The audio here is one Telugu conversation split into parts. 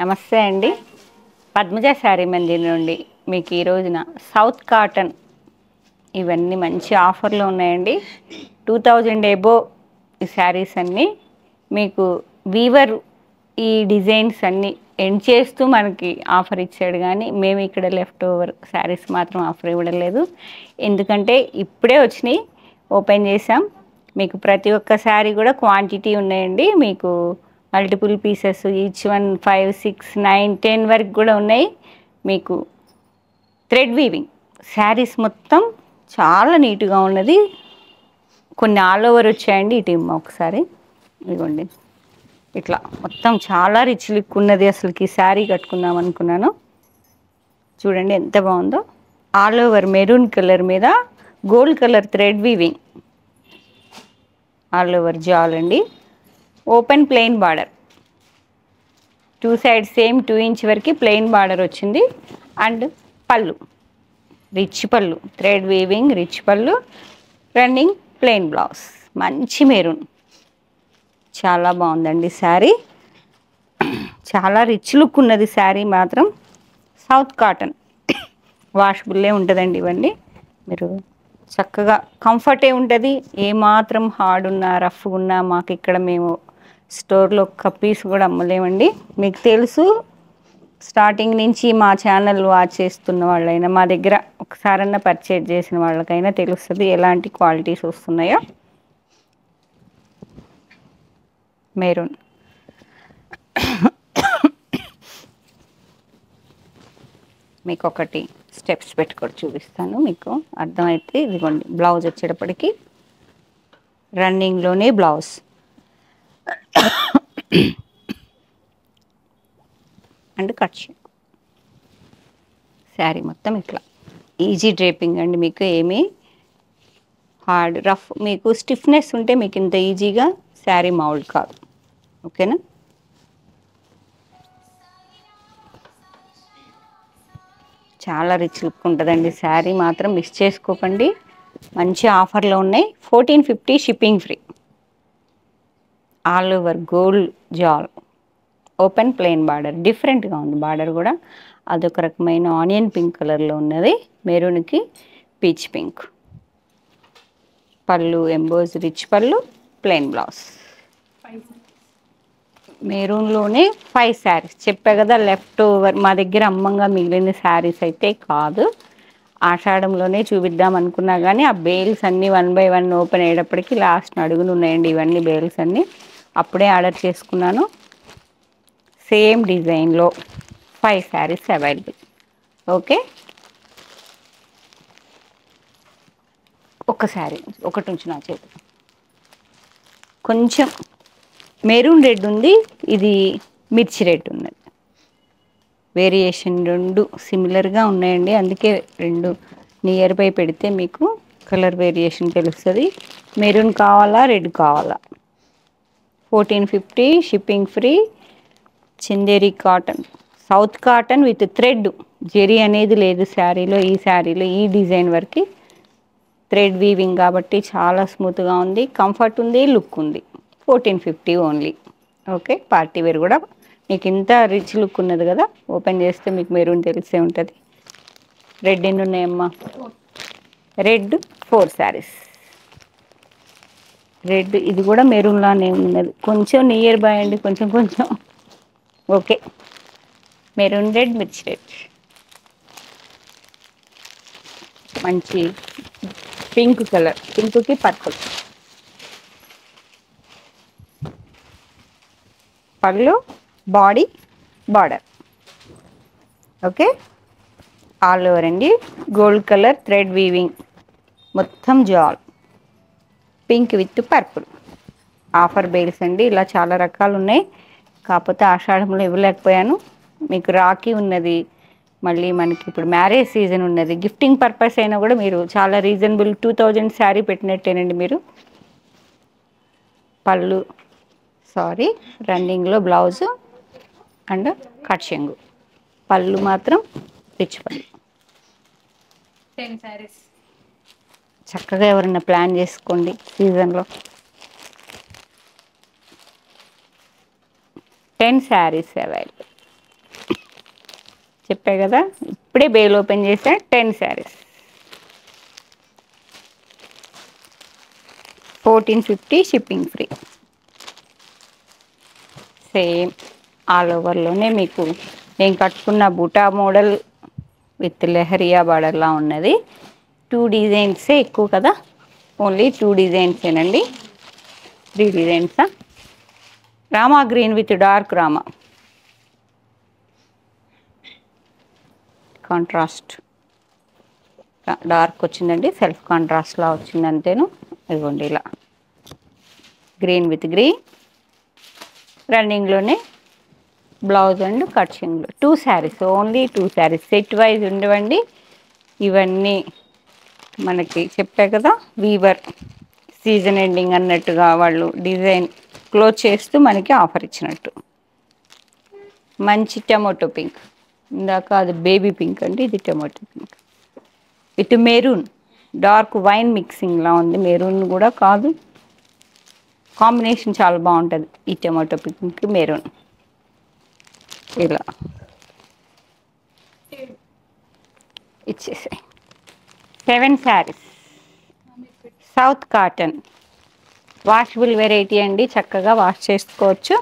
నమస్తే అండి. పద్మజ శారీ మందిర్ నుండి మీకు ఈ రోజున సౌత్ కాటన్ ఇవన్నీ మంచి ఆఫర్లో ఉన్నాయండి. 2000 ఎబో ఈ శారీస్ అన్నీ మీకు వీవర్ ఈ డిజైన్స్ అన్నీ ఎండ్ చేస్తూ మనకి ఆఫర్ ఇచ్చాడు, కానీ మేము ఇక్కడ లెఫ్ట్ ఓవర్ శారీస్ మాత్రం ఆఫర్ ఇవ్వడం లేదు. ఎందుకంటే ఇప్పుడే వచ్చినాయి, ఓపెన్ చేసాం. మీకు ప్రతి ఒక్క శారీ కూడా క్వాంటిటీ ఉన్నాయండి. మీకు మల్టిపుల్ పీసెస్ ఈచ్ వన్ 5, 6, 9, 10 వరకు కూడా ఉన్నాయి. మీకు థ్రెడ్ వీవింగ్ శారీస్ మొత్తం చాలా నీట్గా ఉన్నది. కొన్ని ఆల్ ఓవర్ వచ్చాయండి. ఇటు ఒకసారి ఇదిగోండి, ఇట్లా మొత్తం చాలా రిచ్ లుక్ ఉన్నది. అసలుకి శారీ కట్టుకుందాం అనుకున్నాను. చూడండి ఎంత బాగుందో. ఆల్ ఓవర్ మెరూన్ కలర్ మీద gold colour thread weaving all over జాల్ అండి. Open plain border, 2 side same 2 inch వరకు ప్లెయిన్ బార్డర్ వచ్చింది. అండ్ పళ్ళు రిచ్ పళ్ళు, థ్రెడ్ వీవింగ్ రిచ్ పళ్ళు, రన్నింగ్ ప్లెయిన్ బ్లౌజ్, మంచి మెరూన్. చాలా బాగుందండి శారీ, చాలా రిచ్ లుక్ ఉన్నది శారీ మాత్రం. సౌత్ కాటన్ వాషబుల్లే ఉంటుందండి. ఇవన్నీ మీరు చక్కగా కంఫర్టే ఉంటుంది. ఏమాత్రం హార్డ్ ఉన్నా రఫ్ ఉన్నా మాకు ఇక్కడ మేము స్టోర్లో ఒక్క పీస్ కూడా అమ్మలేమండి. మీకు తెలుసు, స్టార్టింగ్ నుంచి మా ఛానల్ వాచ్ చేస్తున్న వాళ్ళైనా, మా దగ్గర ఒకసారన్నా పర్చేజ్ చేసిన వాళ్ళకైనా తెలుస్తుంది ఎలాంటి క్వాలిటీస్ వస్తున్నాయో. మెరూన్ మీకు ఒకటి స్టెప్స్ పెట్టుకొని చూపిస్తాను, మీకు అర్థమైతే. ఇదిగోండి బ్లౌజ్ వచ్చేటప్పటికి రన్నింగ్లోనే బ్లౌజ్. అండ్ కట్ శారీ మొత్తం ఇట్లా ఈజీ డ్రేపింగ్ అండి. మీకు ఏమీ హార్డ్ రఫ్, మీకు స్టిఫ్నెస్ ఉంటే మీకు ఇంత ఈజీగా శారీ మౌల్డ్ కాదు. ఓకేనా? చాలా రిచ్ లుక్ ఉంటుందండి శారీ మాత్రం, మిస్ చేసుకోకండి. మంచి ఆఫర్లో ఉన్నాయి. 1450 shipping free. All over gold జాల్, ఓపెన్ ప్లెయిన్ బార్డర్, డిఫరెంట్గా ఉంది బార్డర్ కూడా. అదొక రకమైన ఆనియన్ పింక్ కలర్లో ఉన్నది, మెరూన్కి పీచ్ పింక్. పళ్ళు ఎంబోజ్ రిచ్ పళ్ళు, ప్లెయిన్ బ్లౌజ్. మెరూన్లోనే 5 శారీస్ చెప్పా కదా, లెఫ్ట్ ఓవర్ మా దగ్గర అమ్మంగా మిగిలిన శారీస్ అయితే కాదు. ఆషాఢంలోనే చూపిద్దాం అనుకున్నా కానీ ఆ బేల్స్ అన్నీ 1 by 1 ఓపెన్ అయ్యేటప్పటికి లాస్ట్ అడుగులు ఉన్నాయండి. ఇవన్నీ బేల్స్ అన్నీ అప్పుడే ఆర్డర్ చేసుకున్నాను. సేమ్ డిజైన్లో 5 శారీస్ అవైలబుల్. ఓకే, ఒక శారీ ఒకటి ఉంచి నా చేతి. కొంచెం మెరూన్ రెడ్ ఉంది, ఇది మిర్చి రెడ్ ఉన్నది. వేరియేషన్ రెండు సిమిలర్గా ఉన్నాయండి, అందుకే రెండు నియర్ బై పెడితే మీకు కలర్ వేరియేషన్ తెలుస్తుంది. మెరూన్ కావాలా, రెడ్ కావాలా? 1450 shipping free. Chanderi cotton, south cotton with thread, zari అనేది లేదు శారీలో. ఈ శారీలో ఈ డిజైన్ వరకు థ్రెడ్ వీవింగ్ కాబట్టి చాలా స్మూత్గా ఉంది, కంఫర్ట్ ఉంది, లుక్ ఉంది. 1450 ఓన్లీ. ఓకే, పార్టీ వేర్ కూడా మీకు ఇంత రిచ్ లుక్ ఉన్నది కదా. ఓపెన్ చేస్తే మీకు మెరూన్ తెలిసే ఉంటుంది. రెడ్ ఎన్ని ఉన్నాయమ్మా? రెడ్ 4 శారీస్. రెడ్ ఇది కూడా మెరూన్లానే ఉన్నది, కొంచెం నియర్ బై అండి, కొంచెం కొంచెం. ఓకే, మెరూన్ రెడ్, మిర్చి రెడ్, మంచి పింక్ కలర్, పింక్కి పర్పుల్. పళ్ళు, body, border. Okay, all over అండి గోల్డ్ కలర్ థ్రెడ్ వీవింగ్, మొత్తం జాల్, pink with purple. Offer bales అండి, ఇలా చాలా రకాలు ఉన్నాయి. కాకపోతే ఆషాఢంలో ఇవ్వలేకపోయాను. మీకు రాఖీ ఉన్నది, మళ్ళీ మనకి ఇప్పుడు మ్యారేజ్ సీజన్ ఉన్నది. గిఫ్టింగ్ పర్పస్ అయినా కూడా మీరు చాలా రీజనబుల్ 2000 శారీ పెట్టినట్టేనండి మీరు. పళ్ళు సారీ రన్నింగ్లో బ్లౌజు అండ్ కట్ చెంగు. పళ్ళు మాత్రం రిచ్ పళ్ళు. 10 శారీస్. చక్కగా ఎవరన్నా ప్లాన్ చేసుకోండి సీజన్లో. 10 శారీస్ అవైలబుల్. చెప్పా కదా, ఇప్పుడే బేల్ ఓపెన్ చేసా. 10 saris, 1450 shipping free. Same all ఓవర్లోనే మీకు నేను కట్టుకున్న బుటా మోడల్ విత్ లెహరియా బార్డర్లా ఉన్నది. 2 డిజైన్సే ఎక్కువ కదా, ఓన్లీ 2 డిజైన్సేనండి. 3 డిజైన్సా? రామా గ్రీన్ విత్ డార్క్ రామా కాంట్రాస్ట్, డార్క్ వచ్చిందండి, సెల్ఫ్ కాంట్రాస్ట్లా వచ్చింది అంతేను. ఇదిగోండి ఇలా గ్రీన్ విత్ గ్రీన్, రన్నింగ్లోనే బ్లౌజ్ అండ్ కట్చింగ్లో 2 saris, only 2 saris. Set wise ఉండవండి ఇవన్నీ. మనకి చెప్పా కదా, వీవర్ సీజన్ ఎండింగ్ అన్నట్టుగా వాళ్ళు డిజైన్ క్లోజ్ చేస్తూ మనకి ఆఫర్ ఇచ్చినట్టు. మంచి టమాటో పింక్, ఇందాక అది బేబీ పింక్ అండి, ఇది tomato pink with maroon, dark wine మిక్సింగ్లా ఉంది. మెరూన్ కూడా కాదు, కాంబినేషన్ చాలా బాగుంటుంది ఈ టమాటో పింక్ మెరూన్. ఇలా ఇచ్చేసాయి. 7 saris, south cotton, washable variety అండి, చక్కగా వాష్ చేసుకోవచ్చు.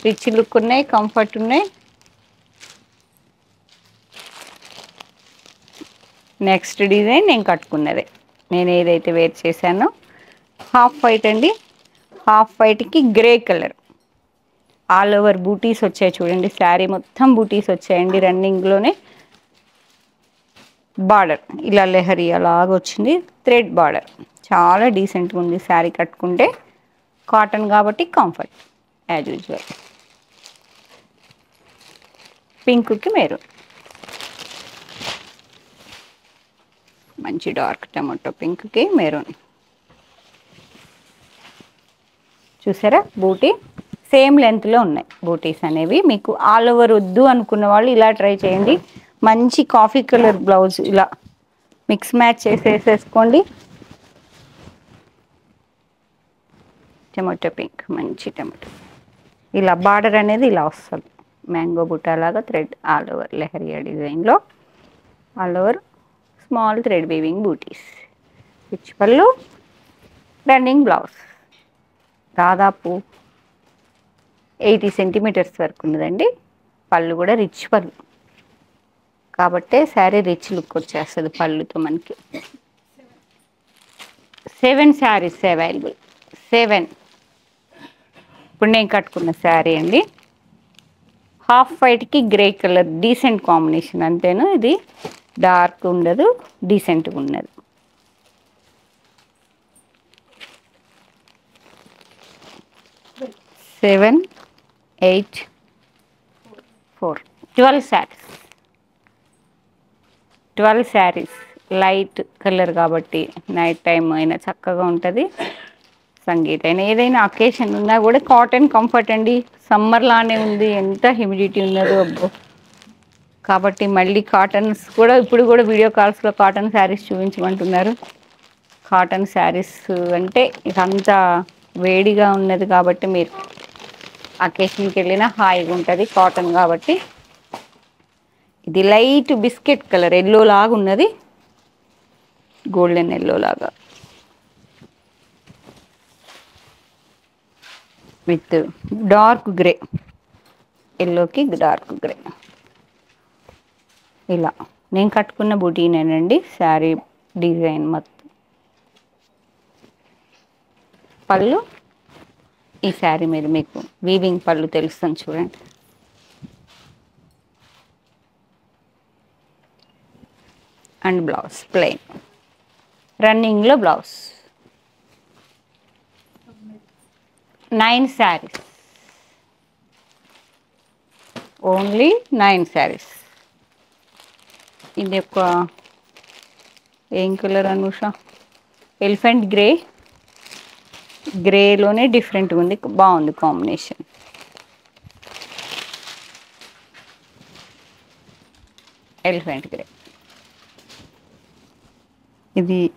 రిచ్ లుక్ ఉన్నాయి, కంఫర్ట్ ఉన్నాయి. నెక్స్ట్ డిజైన్ నేను కట్టుకున్నదే, నేను ఏదైతే వేర్ చేశానో హాఫ్ వైట్ అండి. హాఫ్ వైట్కి గ్రే కలర్, ఆల్ ఓవర్ బూటీస్ వచ్చాయి చూడండి. శారీ మొత్తం బూటీస్ వచ్చాయండి. రన్నింగ్లోనే బార్డర్ ఇలా లెహరీ అలాగ వచ్చింది, థ్రెడ్ బార్డర్. చాలా డీసెంట్గా ఉంది శారీ కట్టుకుంటే. కాటన్ కాబట్టి కంఫర్ట్ యాజ్ యూజువల్. పింక్కి మెరూన్, మంచి డార్క్ టమాటో పింక్కి మెరూన్. చూసారా బూటీ సేమ్ లెంత్లో ఉన్నాయి బూటీస్ అనేవి. మీకు ఆల్ ఓవర్ వద్దు అనుకున్న వాళ్ళు ఇలా ట్రై చేయండి. మంచి కాఫీ కలర్ బ్లౌజ్ ఇలా మిక్స్ మ్యాచ్ చేసేసేసుకోండి. టమాటో పింక్, మంచి టమాటో. ఇలా బార్డర్ అనేది ఇలా వస్తుంది, మ్యాంగో బుట్ట లాగా థ్రెడ్ ఆల్ ఓవర్ లెహరియా డిజైన్లో. All over small thread weaving బూటీస్. రిచ్ పళ్ళు, రన్నింగ్ బ్లౌజ్. దాదాపు 80 సెంటీమీటర్స్ వరకు ఉన్నదండి. పళ్ళు కూడా రిచ్ పళ్ళు కాబట్టే శారీ రిచ్ లుక్ వచ్చేస్తుంది పళ్ళుతో మనకి. 7 శారీస్ అవైలబుల్. 7. ఇప్పుడు నేను కట్టుకున్న శారీ అండి, హాఫ్ వైట్కి గ్రే కలర్, డీసెంట్ కాంబినేషన్ అంతేను. ఇది డార్క్ ఉండదు, డీసెంట్గా ఉన్నది. Seven, 8, 4, 12 saris. 12 saris light colour కాబట్టి నైట్ టైం అయినా చక్కగా ఉంటుంది. సంగీత అయినా ఏదైనా అకేషన్ ఉన్నా కూడా కాటన్ కంఫర్ట్ అండి. సమ్మర్ లానే ఉంది, ఎంత హ్యూమిడిటీ ఉన్నదో అబ్బో. కాబట్టి మళ్ళీ కాటన్స్ కూడా ఇప్పుడు కూడా వీడియో కాల్స్లో కాటన్ శారీస్ చూపించమంటున్నారు. కాటన్ శారీస్ అంటే ఇదంతా వేడిగా ఉన్నది కాబట్టి మీరు అకేషన్కి వెళ్ళినా హాయిగా ఉంటుంది కాటన్ కాబట్టి. ఇది లైట్ బిస్కెట్ కలర్, ఎల్లో లాగా ఉన్నది, గోల్డెన్ ఎల్లో లాగా విత్ డార్క్ గ్రే, ఎల్లోకి డార్క్ గ్రే. ఇలా నేను కట్టుకున్న బుటీనేనండి శారీ డిజైన్ మొత్తం. పళ్ళు ఈ శారీ మీద మీకు వీవింగ్ పళ్ళు తెలుస్తుంది చూడండి. అండ్ బ్లౌజ్ ప్లెయిన్, రన్నింగ్లో బ్లౌజ్. 9 శారీస్, ఓన్లీ 9 శారీస్. ఇది ఒక ఏం కలర్ అనుష, ఎలిఫెంట్ గ్రే, గ్రేలోనే డిఫరెంట్గా ఉంది, బాగుంది కాంబినేషన్. ఎలిఫెంట్ గ్రే,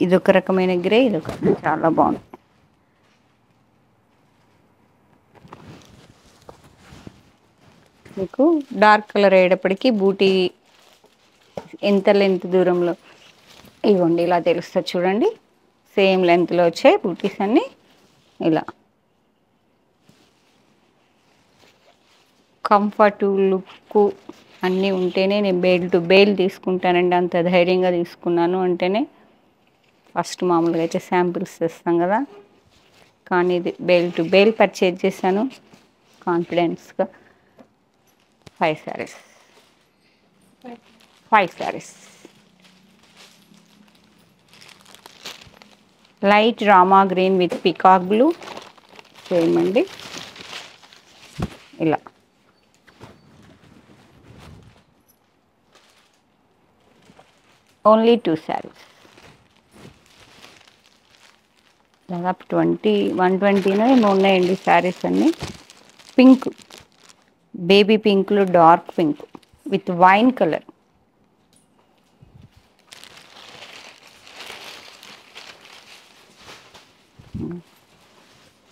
ఇదొక రకమైన గ్రే, ఇదొక చాలా బాగుంది. మీకు డార్క్ కలర్ అయ్యేటప్పటికి బూటీ ఎంత లెంత్ దూరంలో ఇవ్వండి ఇలా తెలుస్తుంది చూడండి. సేమ్ లెంత్లో వచ్చాయి బూటీస్ అన్నీ ఇలా. కంఫర్ట్ లుక్ అన్నీ ఉంటేనే నేను బేల్ టు బేల్ తీసుకుంటానండి. అంత ధైర్యంగా తీసుకున్నాను అంటేనే. ఫస్ట్ మామూలుగా అయితే శాంపిల్స్ తెస్తాం కదా, కానీ ఇది బేల్ టు బేల్ పర్చేజ్ చేశాను కాన్ఫిడెన్స్గా. 5 శారీస్, 5 శారీస్. లైట్ రామా green with peacock blue same అండి ఇలా. ఓన్లీ 2 శారీస్. దాదాపు 120 ఏమో ఉన్నాయండి శారీస్ అన్నీ. పింక్, బేబీ పింక్లో dark pink with wine colour.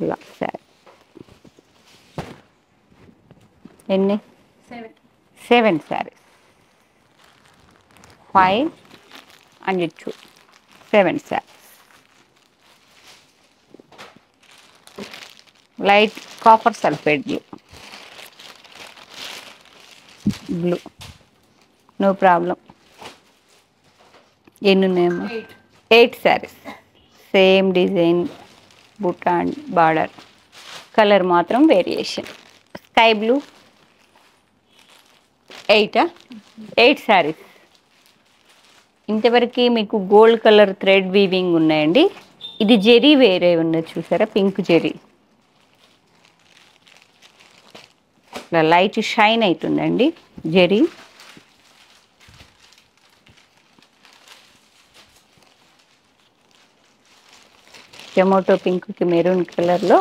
ఇలా శారీ. ఎన్ని? 7 saris. 5 and 2, 7 saris. Light copper sulphate blue, no problem. ఎన్ని ఉన్నాయేమో? 8 శారీస్. సేమ్ డిజైన్, బుట్ట అండ్ బార్డర్, కలర్ మాత్రం వేరియేషన్. Sky blue. 8 శారీస్. ఇంతవరకు మీకు గోల్డ్ కలర్ థ్రెడ్ వీవింగ్ ఉన్నాయండి. ఇది జెరీ వేరే ఉన్నది చూసారా, పింక్ జెరీ. ఇట్లా లైట్ షైన్ అవుతుందండి జెరీ. టొమాటో పింక్కి మెరూన్ కలర్లో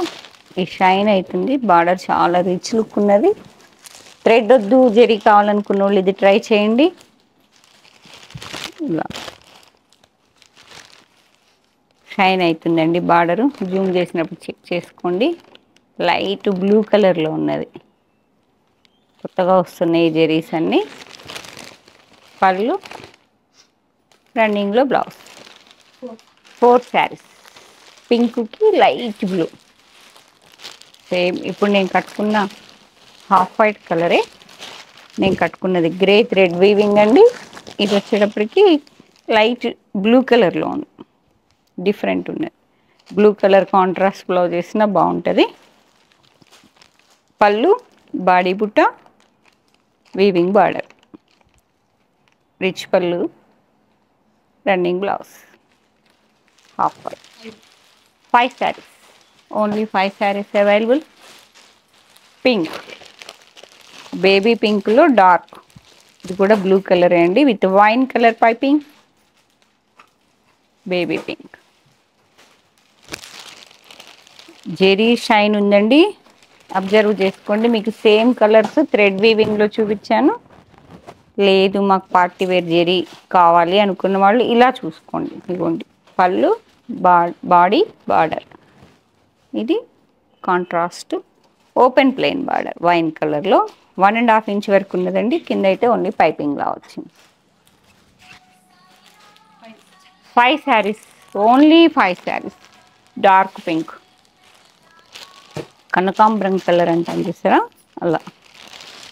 ఈ షైన్ అవుతుంది. బార్డర్ చాలా రిచ్ లుక్ ఉన్నది. థ్రెడ్ వద్దు జెరీ కావాలనుకున్న వాళ్ళు ఇది ట్రై చేయండి. ఇలా షైన్ అవుతుందండి బార్డరు. జూమ్ చేసినప్పుడు చెక్ చేసుకోండి. లైట్ బ్లూ కలర్లో ఉన్నది. కొత్తగా వస్తున్నాయి జెరీస్ అన్నీ. పళ్ళు, రన్నింగ్లో బ్లౌజ్. 4 శారీస్. పింక్కి లైట్ బ్లూ. సేమ్ ఇప్పుడు నేను కట్టుకున్న హాఫ్ వైట్ కలరే. నేను కట్టుకున్నది గ్రే థ్రెడ్ వీవింగ్ అండి. ఇది వచ్చేటప్పటికి లైట్ బ్లూ కలర్లో ఉంది, డిఫరెంట్ ఉన్నది. బ్లూ కలర్ కాంట్రాస్ట్ బ్లౌజ్ వేసినా బాగుంటుంది. పళ్ళు, బాడీ బుట్ట, వీవింగ్ బార్డర్, రిచ్ పళ్ళు, running blouse, half white. 5 saris. Only 5 saris available. Pink, baby పింక్లో డార్క్, ఇది కూడా బ్లూ కలర్ అండి with wine colour piping. Baby pink, జెరీ షైన్ ఉందండి. అబ్జర్వ్ చేసుకోండి. మీకు సేమ్ కలర్స్ థ్రెడ్ వీవింగ్లో చూపించాను. లేదు మాకు పార్టీ వేర్ జెరీ కావాలి అనుకున్న వాళ్ళు ఇలా చూసుకోండి. ఇదిగోండి పళ్ళు, బాడీ బార్డర్, ఇది contrast open plain border wine కలర్లో 1.5 ఇంచ్ వరకు ఉన్నదండి. కింద అయితే ఓన్లీ పైపింగ్లా వచ్చింది. 5 saris. Only 5 saris. Dark pink, కనకాంబరం కలర్ అంటాం చూసారా, అలా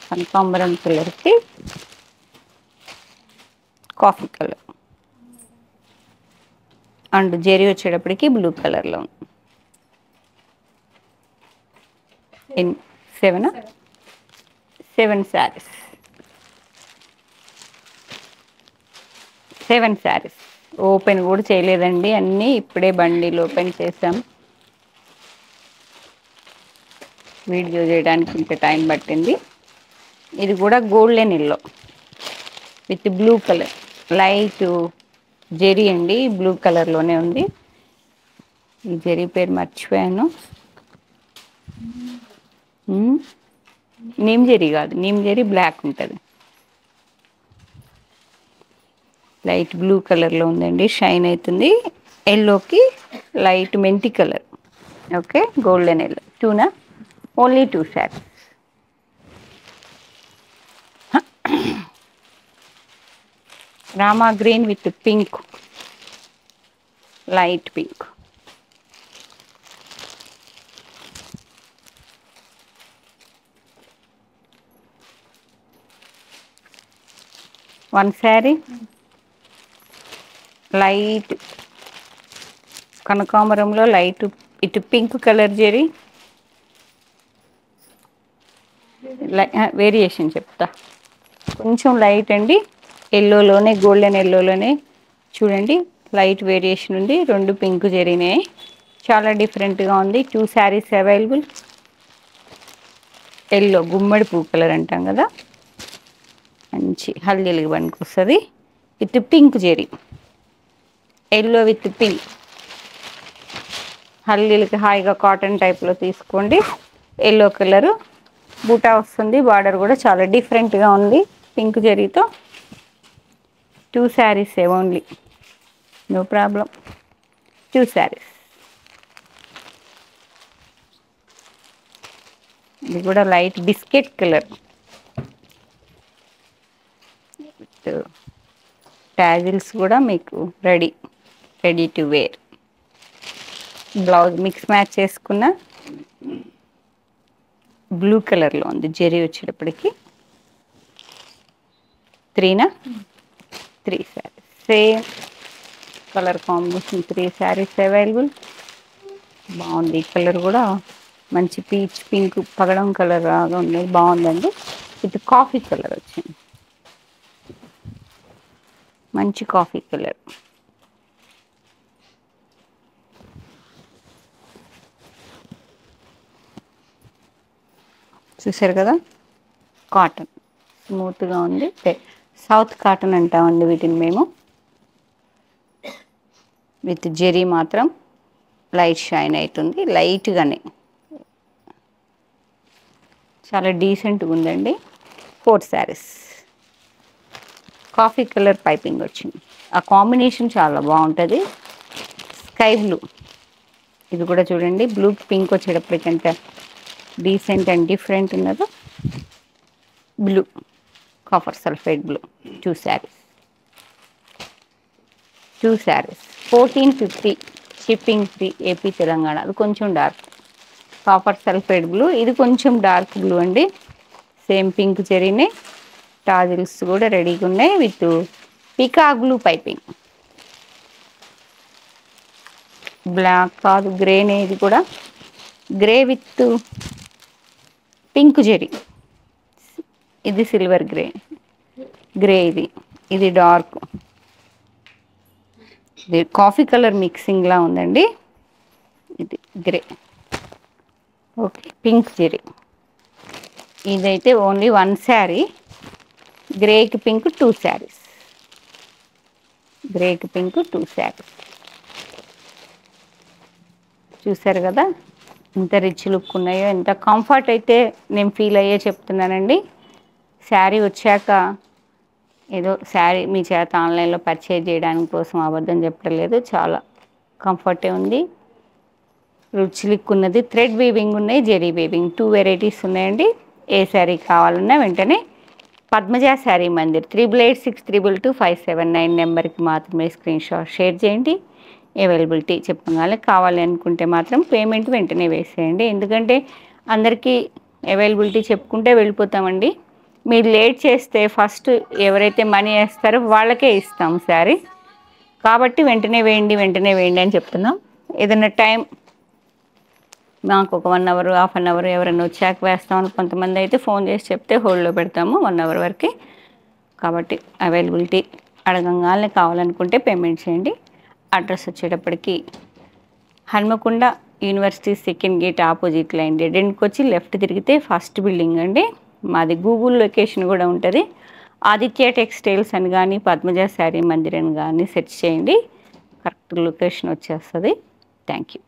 కనకాంబరం కలర్కి కాఫీ కలర్ అండ్ జెరీ వచ్చేటప్పటికి బ్లూ కలర్లో ఉంది. 7 శారీస్. 7 శారీస్. ఓపెన్ కూడా చేయలేదండి, అన్నీ ఇప్పుడే బండిలు ఓపెన్ చేసాం. వీడియో చేయడానికి ఇంత టైం పట్టింది. ఇది కూడా golden yellow with blue colour, light zari అండి, బ్లూ కలర్లోనే ఉంది. ఈ జెరీ పేరు మర్చిపోయాను. నీమ్ జెరీ కాదు, నీమ్ జెరీ బ్లాక్ ఉంటుంది. లైట్ బ్లూ కలర్లో ఉందండి, షైన్ అవుతుంది. ఎల్లోకి లైట్ మెంతి colour. Okay, golden yellow. 2 only 2 saris. రామా green with pink, light pink. One sari light కనకాంబరంలో లైట్ ఇటు పింక్ కలర్ జెరీ, వేరియేషన్ చెప్తా. కొంచెం లైట్ అండి, ఎల్లోలోనే గోల్డెన్ ఎల్లోలోనే చూడండి లైట్ వేరియేషన్ ఉంది. రెండు పింక్ జరిగినాయి, చాలా డిఫరెంట్గా ఉంది. 2 శారీస్ అవైలబుల్. ఎల్లో గుమ్మడి పువ్వు కలర్ అంటాం కదా, మంచి హల్దీలకి పనికి వస్తుంది. విత్ పింక్ జెరీ, ఎల్లో విత్ పింక్, హల్దీలకి హాయిగా కాటన్ టైప్లో తీసుకోండి. ఎల్లో కలరు బూటా వస్తుంది, బార్డర్ కూడా చాలా డిఫరెంట్గా ఉంది పింక్ జరీతో. 2 saris only, no problem. 2 saris. ఇది కూడా లైట్ బిస్కెట్ కలర్, టాజిల్స్ కూడా మీకు ready to wear. Blouse mix match చేసుకున్న బ్లూ కలర్లో ఉంది జెరీ వచ్చేటప్పటికి. 3 saris, same colour combination. 3 saris available. బాగుంది ఈ కలర్ కూడా, మంచి పీచ్ పింక్ పగడం కలర్ లాగా ఉంది, బాగుందండి. ఇది కాఫీ కలర్ వచ్చింది, మంచి కాఫీ కలర్. చూసారు కదా, కాటన్ స్మూత్గా ఉంది. సౌత్ కాటన్ అంటామండి వీటిని మేము. విత్ జెరీ మాత్రం లైట్ షైన్ అవుతుంది, లైట్గానే చాలా డీసెంట్గా ఉందండి. 4 శారీస్. కాఫీ కలర్ పైపింగ్ వచ్చింది, ఆ కాంబినేషన్ చాలా బాగుంటుంది. స్కై బ్లూ, ఇది కూడా చూడండి బ్లూ పింక్ వచ్చేటప్పటికంటే డీసెంట్ అండ్ డిఫరెంట్ ఉన్నది. Blue, copper sulphate blue. 2 saris. 2 saris 1450, shipping free, AP Telangana. అది కొంచెం డార్క్ కాపర్ సల్ఫేట్ బ్లూ, ఇది కొంచెం డార్క్ బ్లూ అండి. సేమ్ పింక్ జరీనే, టాజిల్స్ కూడా రెడీగా ఉన్నాయి with peacock blue piping. Black కాదు, గ్రేనే. ఇది కూడా గ్రే విత్ పింక్ జెరీ. ఇది సిల్వర్ గ్రే, ఇది డార్క్, ఇది కాఫీ కలర్ మిక్సింగ్లా ఉందండి. ఇది గ్రే, ఓకే పింక్ జెరీ. ఇదైతే ఓన్లీ 1 శారీ. గ్రేకి పింక్ 2 శారీస్. గ్రేకి పింక్ 2 శారీస్. చూసారు కదా ఎంత రిచ్ లుక్ ఉన్నాయో, ఎంత కంఫర్ట్ అయితే నేను ఫీల్ అయ్యే చెప్తున్నానండి. శారీ వచ్చాక ఏదో శారీ మీ చేత ఆన్లైన్లో పర్చేజ్ చేయడానికి కోసం అబద్ధం చెప్పలేదు, చాలా కంఫర్టే ఉంది. రిచ్ లుక్ ఉన్నది, థ్రెడ్ వీవింగ్ ఉన్నాయి, జెరీ వీవింగ్. 2 వెరైటీస్ ఉన్నాయండి. ఏ శారీ కావాలన్నా వెంటనే పద్మజ శారీ మందిర్ 8863225579 నెంబర్కి మాత్రమే స్క్రీన్ షాట్ షేర్ చేయండి. అవైలబిలిటీ చెప్పగానే కావాలి అనుకుంటే మాత్రం పేమెంట్ వెంటనే వేసేయండి. ఎందుకంటే అందరికీ అవైలబిలిటీ చెప్పుకుంటే వెళ్ళిపోతామండి. మీరు లేట్ చేస్తే ఫస్ట్ ఎవరైతే మనీ వేస్తారో వాళ్ళకే ఇస్తాం శారీ. కాబట్టి వెంటనే వేయండి అని చెప్తున్నాం. ఏదైనా టైం మాకు ఒక 1 అవర్, హాఫ్ అన్ అవర్ ఎవరైనా వచ్చాక వేస్తామని కొంతమంది అయితే ఫోన్ చేసి చెప్తే హోల్డ్లో పెడతాము 1 అవర్ వరకు. కాబట్టి అవైలబిలిటీ అడగంగానే కావాలనుకుంటే పేమెంట్ చేయండి. అడ్రస్ వచ్చేటప్పటికి Hanamkonda university second gate opposite line dead ఎండ్కి వచ్చి లెఫ్ట్ తిరిగితే ఫస్ట్ బిల్డింగ్ అండి. మాది గూగుల్ లొకేషన్ కూడా ఉంటుంది. ఆదిత్య టెక్స్టైల్స్ అని కానీ పద్మజ శారీ మందిర్ అని కానీ సెర్చ్ చేయండి, కరెక్ట్ లొకేషన్ వచ్చేస్తుంది. Thank you.